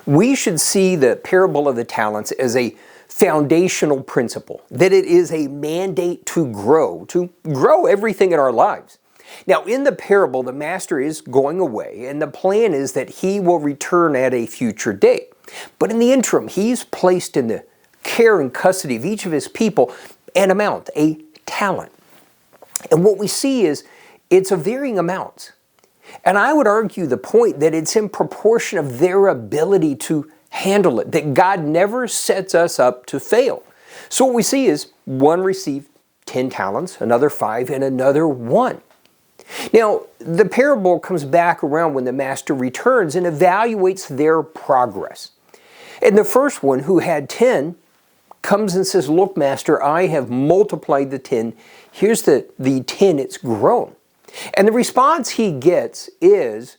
We should see the parable of the talents as a foundational principle, that it is a mandate to grow everything in our lives. Now, in the parable, the master is going away, and the plan is that he will return at a future date. But in the interim, he's placed in the care and custody of each of his people an amount, a talent. And what we see is it's of varying amounts. And I would argue the point that it's in proportion of their ability to handle it, that God never sets us up to fail. So what we see is one received 10 talents, another 5, and another 1. Now, the parable comes back around when the master returns and evaluates their progress. And the first one, who had 10, comes and says, "Look, master, I have multiplied the 10. Here's the 10, it's grown." And the response he gets is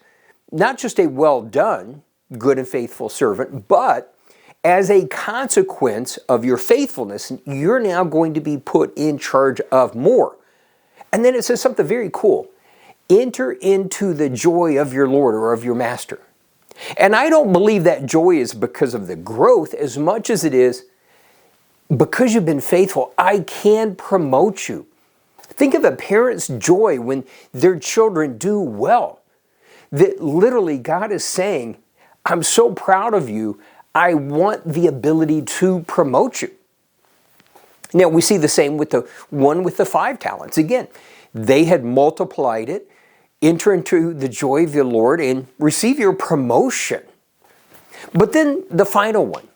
not just a "well done, good and faithful servant," but as a consequence of your faithfulness, you're now going to be put in charge of more. And then it says something very cool. Enter into the joy of your Lord or of your master. And I don't believe that joy is because of the growth as much as it is because you've been faithful. I can promote you. Think of a parent's joy when their children do well. That literally God is saying, I'm so proud of you. I want the ability to promote you. Now we see the same with the one with the 5 talents. Again, they had multiplied it. Enter into the joy of your Lord and receive your promotion. But then the final one.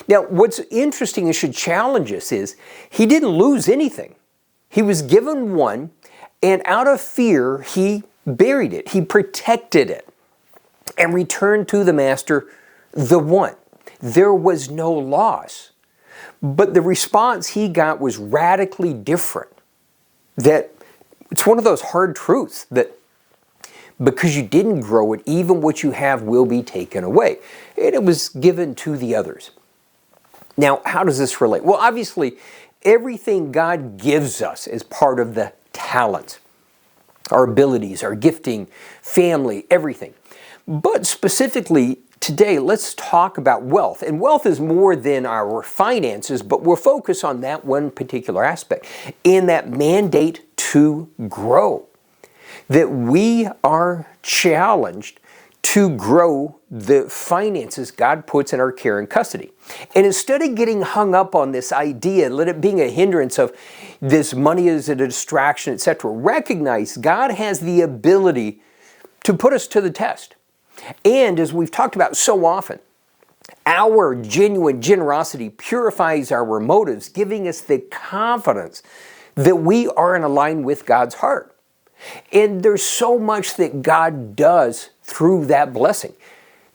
Now, what's interesting and should challenge us is he didn't lose anything. He was given 1, and out of fear, he buried it. He protected it and returned to the master the 1. There was no loss. But the response he got was radically different. That it's one of those hard truths that because you didn't grow it, even what you have will be taken away. And it was given to the others. Now, how does this relate? Well, obviously, everything God gives us is part of the talents, our abilities, our gifting, family, everything. But specifically today, let's talk about wealth. And wealth is more than our finances, but we'll focus on that one particular aspect, in that mandate to grow. That we are challenged to grow the finances God puts in our care and custody. And instead of getting hung up on this idea, let it being a hindrance of this money is a distraction, etc., recognize God has the ability to put us to the test. And as we've talked about so often, our genuine generosity purifies our motives, giving us the confidence that we are in line with God's heart. And there's so much that God does through that blessing,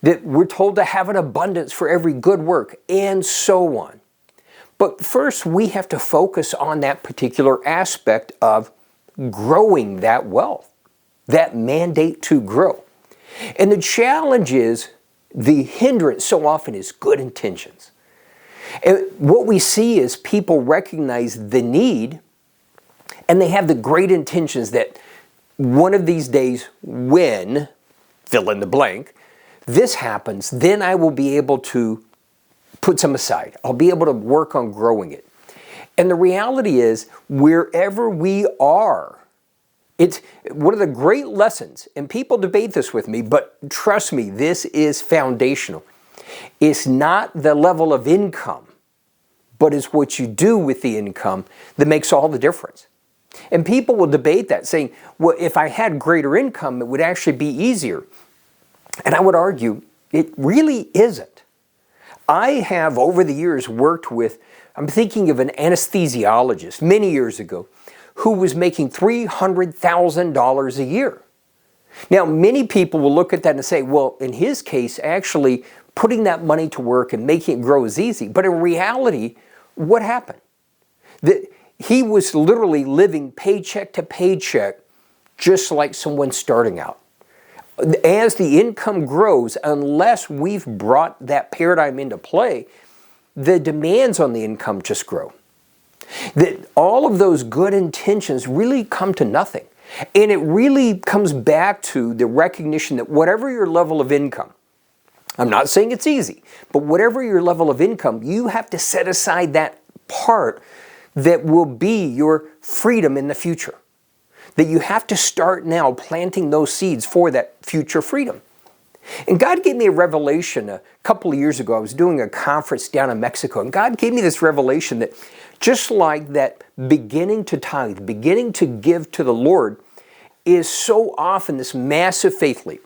that we're told to have an abundance for every good work, and so on. But first, we have to focus on that particular aspect of growing that wealth, that mandate to grow. And the challenge is, the hindrance so often is good intentions. And what we see is people recognize the need, and they have the great intentions that one of these days when, fill in the blank, this happens, then I will be able to put some aside. I'll be able to work on growing it. And the reality is, wherever we are, it's one of the great lessons, and people debate this with me, but trust me, this is foundational. It's not the level of income, but it's what you do with the income that makes all the difference. And people will debate that, saying, well, if I had greater income, it would actually be easier. And I would argue, it really isn't. I have, over the years, worked with, I'm thinking of an anesthesiologist many years ago, who was making $300,000 a year. Now, many people will look at that and say, well, in his case, actually, putting that money to work and making it grow is easy. But in reality, what happened? He was literally living paycheck to paycheck, just like someone starting out. As the income grows, unless we've brought that paradigm into play, the demands on the income just grow. That all of those good intentions really come to nothing. And it really comes back to the recognition that whatever your level of income, I'm not saying it's easy, but whatever your level of income, you have to set aside that part that will be your freedom in the future. That you have to start now planting those seeds for that future freedom. And God gave me a revelation a couple of years ago. I was doing a conference down in Mexico, and God gave me this revelation that just like that beginning to tithe, beginning to give to the Lord is so often this massive faith leap.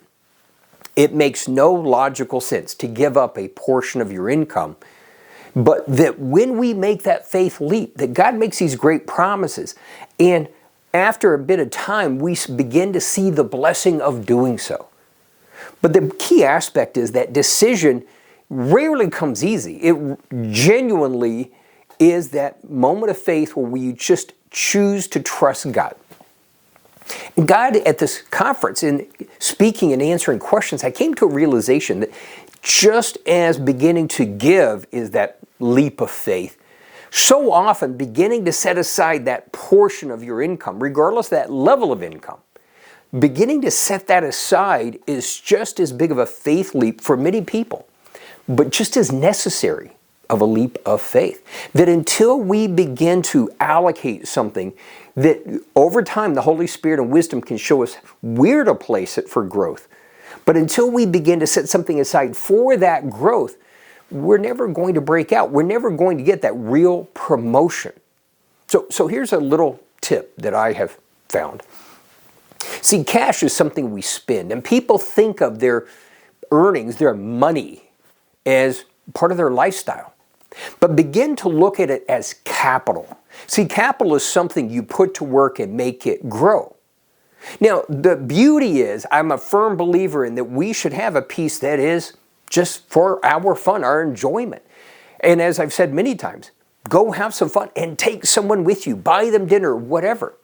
It makes no logical sense to give up a portion of your income, but that when we make that faith leap, that God makes these great promises, and after a bit of time, we begin to see the blessing of doing so. But the key aspect is that decision rarely comes easy. It genuinely is that moment of faith where we just choose to trust God. And God, at this conference, in speaking and answering questions, I came to a realization that just as beginning to give is that leap of faith, so often beginning to set aside that portion of your income, regardless of that level of income, beginning to set that aside is just as big of a faith leap for many people, but just as necessary of a leap of faith. That until we begin to allocate something, that over time the Holy Spirit and wisdom can show us where to place it for growth. But until we begin to set something aside for that growth, we're never going to break out. We're never going to get that real promotion. So here's a little tip that I have found. See, cash is something we spend, and people think of their earnings, their money, as part of their lifestyle. But begin to look at it as capital. See, capital is something you put to work and make it grow. Now, the beauty is, I'm a firm believer in that we should have a piece that is just for our fun, our enjoyment. And as I've said many times, go have some fun and take someone with you, buy them dinner, whatever.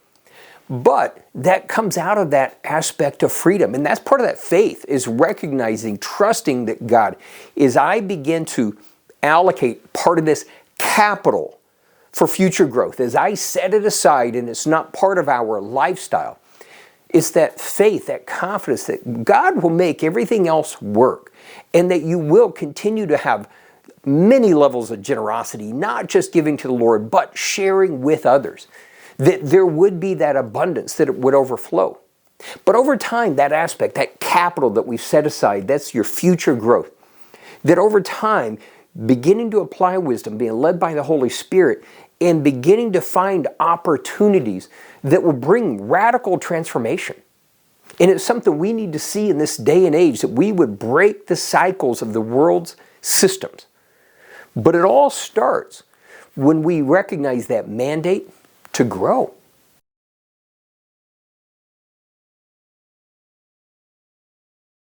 But that comes out of that aspect of freedom. And that's part of that faith, is recognizing, trusting that God, as I begin to allocate part of this capital for future growth, as I set it aside and it's not part of our lifestyle, it's that faith, that confidence that God will make everything else work, and that you will continue to have many levels of generosity, not just giving to the Lord, but sharing with others. That there would be that abundance, that it would overflow. But over time, that aspect, that capital that we've set aside, that's your future growth. That over time, beginning to apply wisdom, being led by the Holy Spirit, and beginning to find opportunities that will bring radical transformation. And it's something we need to see in this day and age, that we would break the cycles of the world's systems. But it all starts when we recognize that mandate to grow.